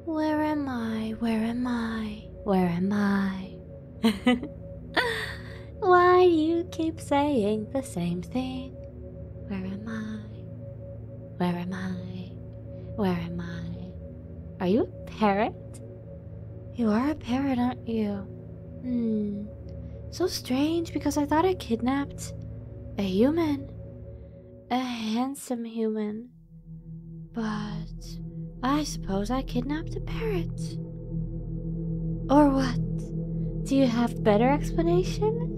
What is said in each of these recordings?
Where am I? Where am I? Where am I? Why do you keep saying the same thing? Where am I? Where am I? Where am I? Are you a parrot? You are a parrot, aren't you? So strange because I thought I kidnapped a human. A handsome human. But I suppose I kidnapped a parrot. Or what? Do you have better explanation?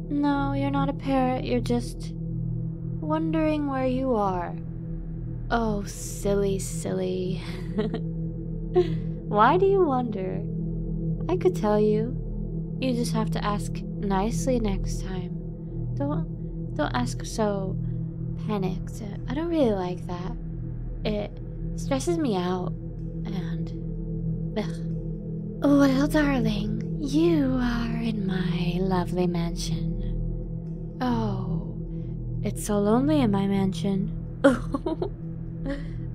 No, you're not a parrot, you're just wondering where you are. Oh, silly, silly. Why do you wonder? I could tell you. You just have to ask nicely next time. Don't ask so panicked. I don't really like that. It stresses me out. And well, darling, you are in my lovely mansion. Oh, it's so lonely in my mansion.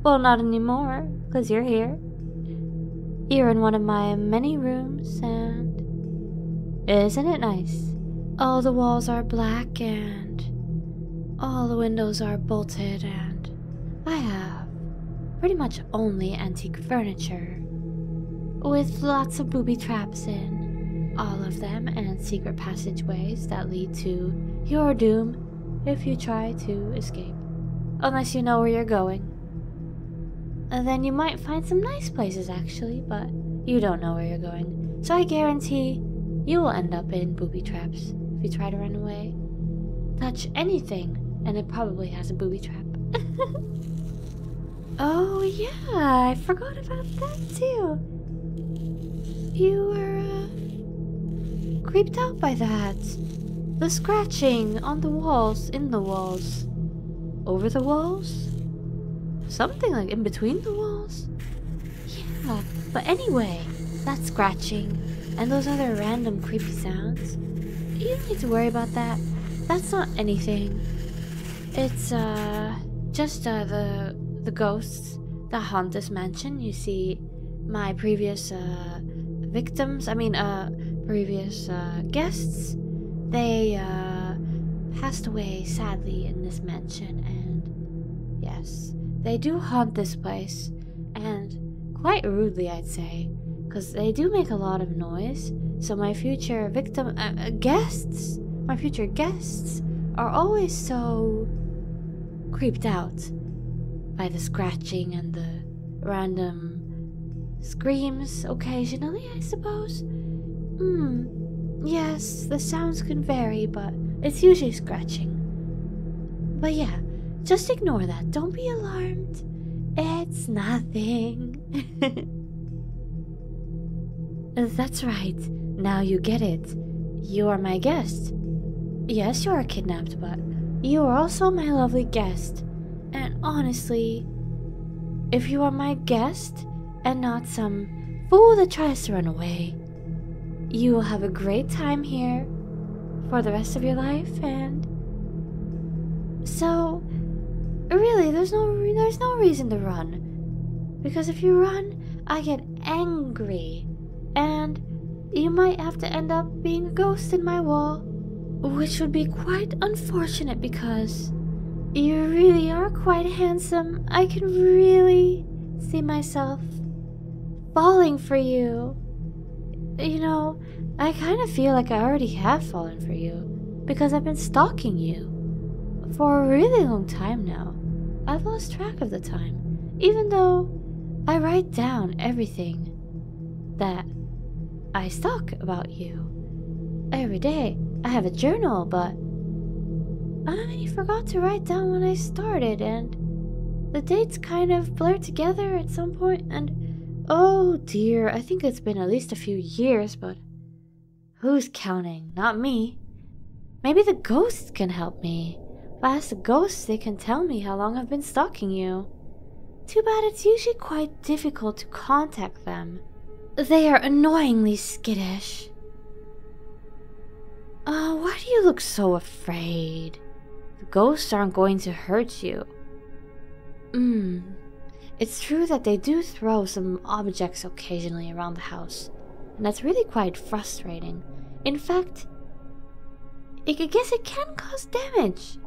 Well, not anymore, 'cause you're here. You're in one of my many rooms, and isn't it nice? All the walls are black, and all the windows are bolted, and I have pretty much only antique furniture, with lots of booby traps in all of them, and secret passageways that lead to your doom if you try to escape. Unless you know where you're going. And then you might find some nice places actually, but you don't know where you're going. So I guarantee you will end up in booby traps if you try to run away. Touch anything, and it probably has a booby trap. Oh yeah, I forgot about that too. You were creeped out by that. The scratching on the walls, in the walls, over the walls? Something like in between the walls? Yeah, but anyway, that scratching and those other random creepy sounds, you don't need to worry about that. That's not anything. It's just the ghosts that haunt this mansion. You see, my previous previous guests, they passed away sadly in this mansion, and yes, they do haunt this place, and quite rudely I'd say, because they do make a lot of noise. So my future my future guests are always so creeped out by the scratching and the random screams occasionally, I suppose. Yes, the sounds can vary, but it's usually scratching. But yeah, just ignore that. Don't be alarmed. It's nothing. That's right. Now you get it. You are my guest. Yes, you are kidnapped, but you are also my lovely guest. And honestly, if you are my guest and not some fool that tries to run away, you will have a great time here for the rest of your life. And so really, there's no reason to run, because if you run, I get angry, and you might have to end up being a ghost in my wall, which would be quite unfortunate because you really are quite handsome. I can really see myself falling for you. You know, I kind of feel like I already have fallen for you, because I've been stalking you for a really long time now. I've lost track of the time, even though I write down everything that I stalk about you. Every day, I have a journal, but I forgot to write down when I started, and the dates kind of blurred together at some point, and oh dear, I think it's been at least a few years, but who's counting? Not me. Maybe the ghosts can help me. If I ask the ghosts, they can tell me how long I've been stalking you. Too bad it's usually quite difficult to contact them. They are annoyingly skittish. Why do you look so afraid? The ghosts aren't going to hurt you. It's true that they do throw some objects occasionally around the house, and that's really quite frustrating. In fact, I guess it can cause damage.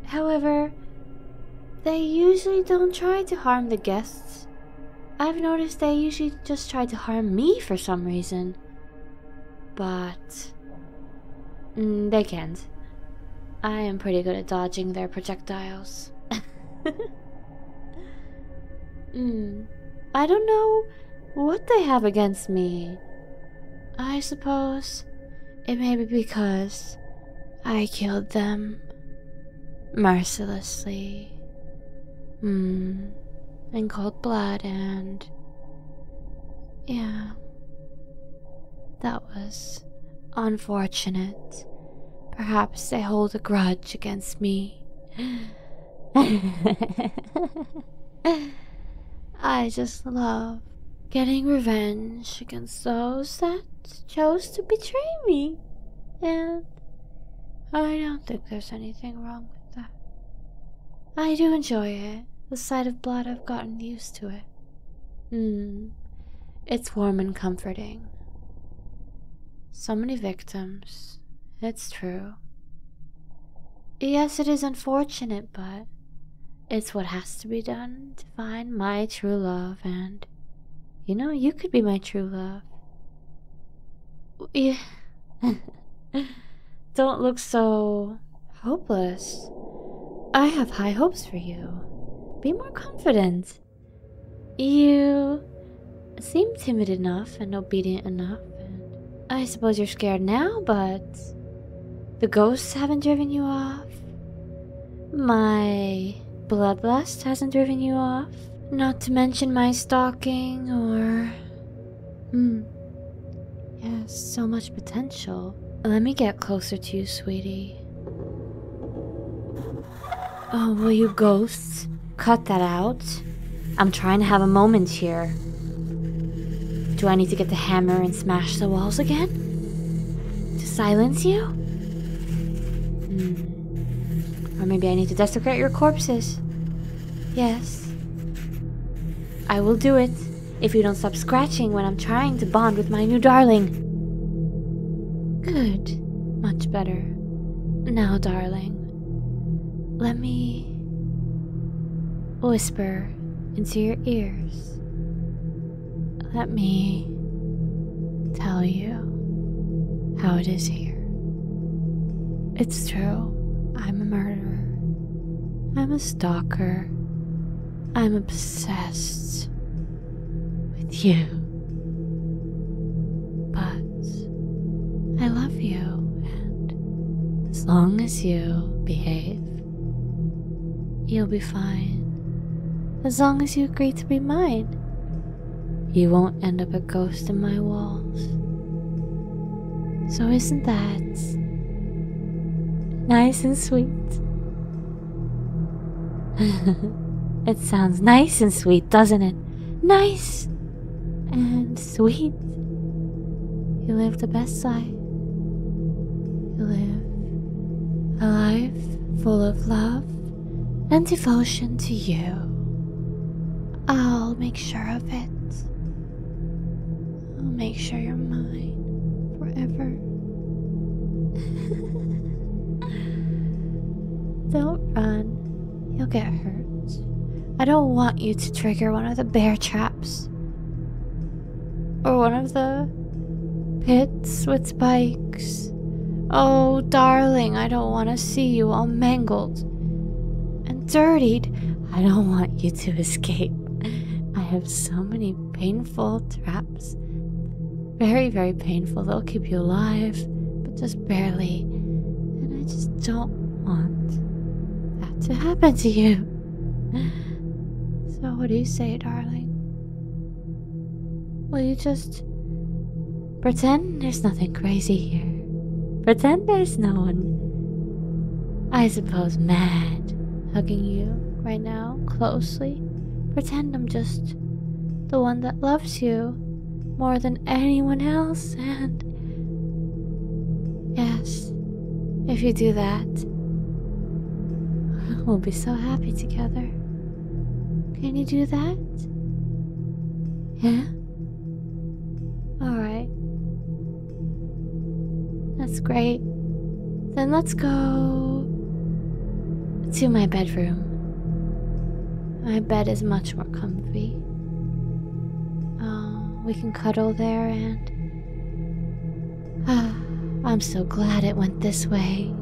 However, they usually don't try to harm the guests. I've noticed they usually just try to harm me for some reason. But they can't. I am pretty good at dodging their projectiles. I don't know what they have against me. I suppose it may be because I killed them mercilessly. In cold blood, and yeah, that was unfortunate. Perhaps they hold a grudge against me. I just love getting revenge against those that chose to betray me, and I don't think there's anything wrong with that. I do enjoy it. The sight of blood, I've gotten used to it. It's warm and comforting. So many victims. It's true. Yes, it is unfortunate, but it's what has to be done to find my true love, and you could be my true love. Yeah. Don't look so hopeless. I have high hopes for you. Be more confident. You seem timid enough and obedient enough, and I suppose you're scared now, but the ghosts haven't driven you off. My bloodlust hasn't driven you off. Not to mention my stalking, or yes, so much potential. Let me get closer to you, sweetie. Oh, will you ghosts cut that out? I'm trying to have a moment here. Do I need to get the hammer and smash the walls again? To silence you? Or maybe I need to desecrate your corpses. Yes. I will do it if you don't stop scratching when I'm trying to bond with my new darling. Good. Much better. Now, darling, let me whisper into your ears. Let me tell you how it is here. It's true. I'm a murderer. I'm a stalker. I'm obsessed with you. But I love you, and as long as you behave, you'll be fine. As long as you agree to be mine, you won't end up a ghost in my walls. So isn't that nice and sweet? It sounds nice and sweet, doesn't it? Nice and sweet. You live the best life. You live a life full of love and devotion to you. I'll make sure of it. I'll make sure you're mine forever. Don't run. You'll get hurt. I don't want you to trigger one of the bear traps. Or one of the pits with spikes. Oh, darling, I don't want to see you all mangled and dirtied. I don't want you to escape. I have so many painful traps. Very, very painful. They'll keep you alive, but just barely. And I just don't want that to happen to you. So what do you say, darling? Will you just pretend there's nothing crazy here? Pretend there's no one, I suppose, mad, hugging you right now, closely. Pretend I'm just the one that loves you more than anyone else, and yes, if you do that, we'll be so happy together. Can you do that? Yeah? Alright. That's great. Then let's go to my bedroom. My bed is much more comfy. We can cuddle there and... I'm so glad it went this way.